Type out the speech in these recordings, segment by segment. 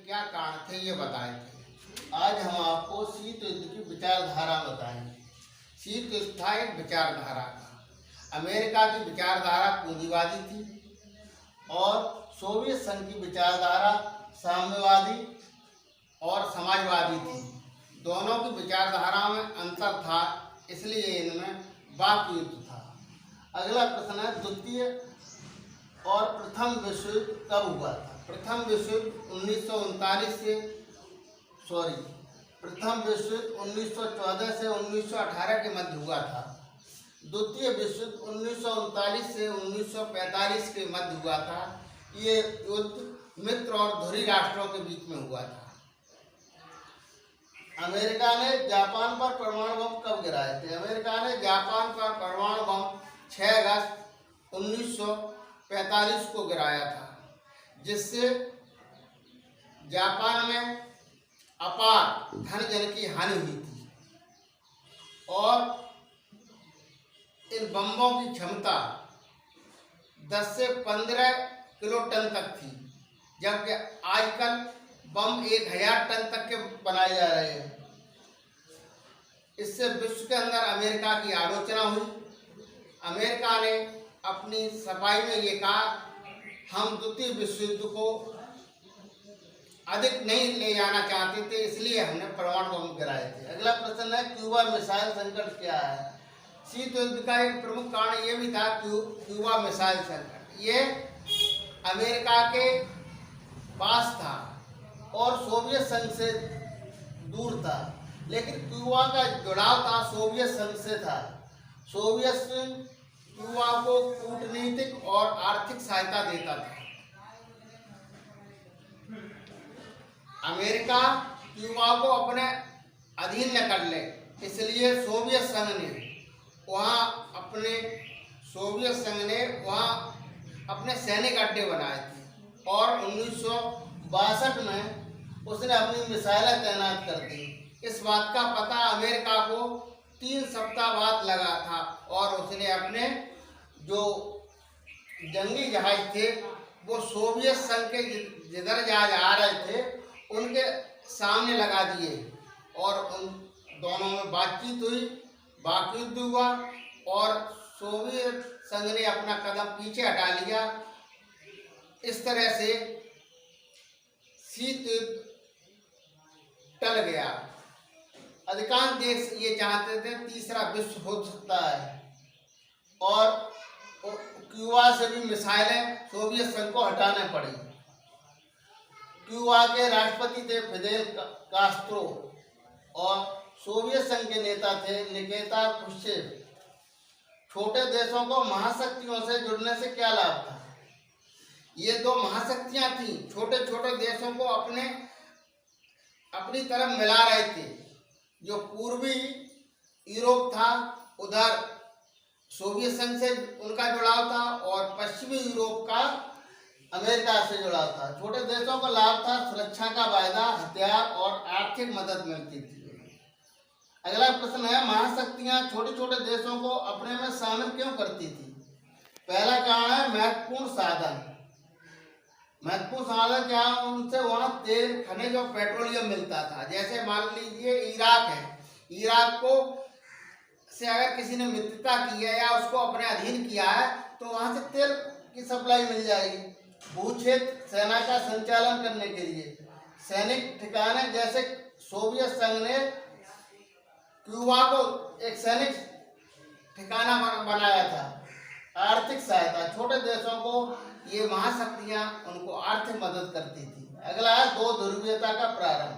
क्या कारण थे ये बताए थे। आज हम आपको शीत युद्ध की विचारधारा बताएंगे। शीत युद्ध था एक विचारधारा का। अमेरिका की विचारधारा पूंजीवादी थी और सोवियत संघ की विचारधारा साम्यवादी और समाजवादी थी। दोनों की विचारधारा में अंतर था, इसलिए इनमें वाक युद्ध था। अगला प्रश्न है, द्वितीय और प्रथम विश्व युद्ध कब हुआ था? प्रथम विश्व युद्ध 1939 से प्रथम विश्व युद्ध 1914 से 1918 के मध्य हुआ था। द्वितीय विश्व युद्ध 1939 से 1945 के मध्य हुआ था। ये युद्ध मित्र और धुरी राष्ट्रों के बीच में हुआ था। अमेरिका ने जापान पर परमाणु बम कब गिराए थे? अमेरिका ने जापान पर परमाणु बम 6 अगस्त 1945 को गिराया था, जिससे जापान में अपार धन जन की हानि हुई थी और इन बमों की क्षमता 10 से 15 किलो टन तक थी, जबकि आजकल बम 1000 टन तक के बनाए जा रहे हैं। इससे विश्व के अंदर अमेरिका की आलोचना हुई। अमेरिका ने अपनी सफाई में ये कहा, हम द्वितीय विश्व युद्ध को अधिक नहीं ले जाना चाहते थे, इसलिए हमने परमाणु बम गिराए थे। अगला प्रश्न है, क्यूबा मिसाइल संकट क्या है? शीत युद्ध का एक प्रमुख कारण ये भी था क्यूबा मिसाइल संकट। ये अमेरिका के पास था और सोवियत संघ से दूर था, लेकिन क्यूबा का जुड़ाव था सोवियत संघ से था। सोवियत संघ क्यूबा को कूटनीतिक और आर्थिक सहायता देता था। अमेरिका क्यूबा को अपने अधीन न कर ले, इसलिए सोवियत संघ ने वहाँ अपने सैनिक अड्डे बनाए थे और 1962 में उसने अपनी मिसाइलें तैनात कर दी। इस बात का पता अमेरिका को 3 सप्ताह बाद लगा था और उसने अपने जो जंगी जहाज थे वो सोवियत संघ के जिधर जहाज आ रहे थे उनके सामने लगा दिए और उन दोनों में बातचीत हुई, वाक युद्ध हुआ और सोवियत संघ ने अपना कदम पीछे हटा लिया। इस तरह से शीत युद्ध टल गया। अधिकांश देश ये चाहते थे तीसरा विश्व हो सकता है और क्यूबा से भी मिसाइलें सोवियत संघ को हटाने पड़ी। क्यूबा के राष्ट्रपति थे फिदेल कास्त्रो और सोवियत संघ के नेता थे निकिता क्रुश्चेव। छोटे देशों को महाशक्तियों से जुड़ने से क्या लाभ था? ये दो महाशक्तियां थीं, छोटे छोटे देशों को अपनी तरफ मिला रहे थे। जो पूर्वी यूरोप था उधर सोवियत संघ से उनका जुड़ाव था और पश्चिमी यूरोप का अमेरिका से जुड़ाव था। छोटे देशों को लाभ था, सुरक्षा का वायदा, हथियार और आर्थिक मदद मिलती थी। अगला प्रश्न है, महाशक्तियां छोटे छोटे देशों को अपने में शामिल क्यों करती थी? पहला कारण है महत्वपूर्ण साधन। महत्वपूर्ण साधन क्या? उनसे वहाँ तेल, खनिज और पेट्रोलियम मिलता था। जैसे मान लीजिए इराक है, इराक को से अगर किसी ने मित्रता की है या उसको अपने अधीन किया है तो वहाँ से तेल की सप्लाई मिल जाएगी। भूक्षेत्र सेना का संचालन करने के लिए सैनिक ठिकाने, जैसे सोवियत संघ ने क्यूबा को एक सैनिक ठिकाना बनाया था। आर्थिक सहायता, छोटे देशों को ये महाशक्तियां उनको आर्थिक मदद करती थी। अगला है दो ध्रुवीयता का प्रारंभ।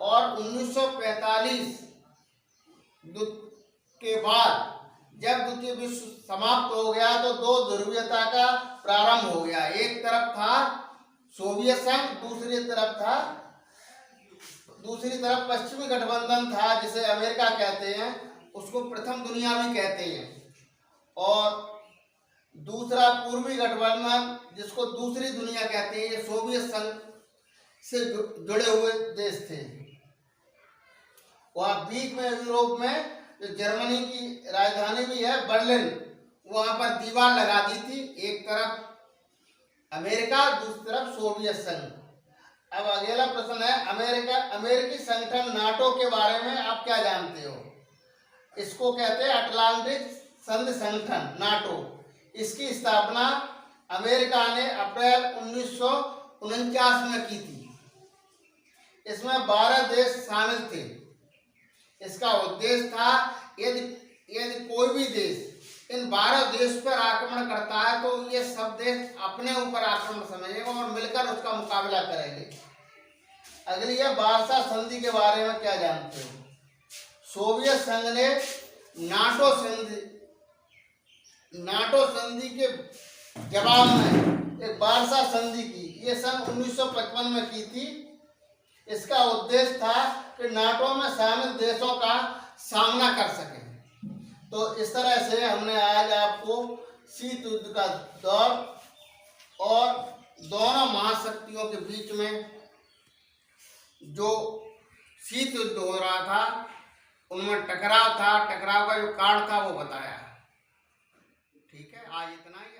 और 1945 के बाद जब द्वितीय विश्व समाप्त हो गया तो दो ध्रुवीयता का प्रारंभ हो गया। एक तरफ था सोवियत संघ, दूसरी तरफ पश्चिमी गठबंधन था जिसे अमेरिका कहते हैं, उसको प्रथम दुनिया भी कहते हैं। और दूसरा पूर्वी गठबंधन जिसको दूसरी दुनिया कहते हैं, ये सोवियत संघ से जुड़े हुए देश थे। वहाँ बीच में यूरोप में जो जर्मनी की राजधानी भी है बर्लिन, वहां पर दीवार लगा दी थी। एक तरफ अमेरिका, दूसरी तरफ सोवियत संघ। अब अगला प्रश्न है, अमेरिकी संगठन नाटो के बारे में आप क्या जानते हो? इसको कहते हैं अटलांटिक संधि संगठन नाटो। इसकी स्थापना अमेरिका ने अप्रैल 1949 में की थी। इसमें 12 देश शामिल थे। इसका उद्देश्य था, यदि कोई भी देश इन 12 देश पर आक्रमण करता है तो ये सब देश अपने ऊपर आक्रमण समझेगा और मिलकर उसका मुकाबला करेंगे। अगली है, वार्सा संधि के बारे में क्या जानते हो? सोवियत संघ ने नाटो संधि के जवाब में एक वार्सा संधि की। ये सन 1955 में की थी। इसका उद्देश्य था कि नाटो में शामिल देशों का सामना कर सके। तो इस तरह से हमने आज आपको शीत युद्ध का दौर और दोनों महाशक्तियों के बीच में जो शीत युद्ध हो रहा था, उनमें टकराव का जो कारण था वो बताया। ठीक है, आज इतना ही।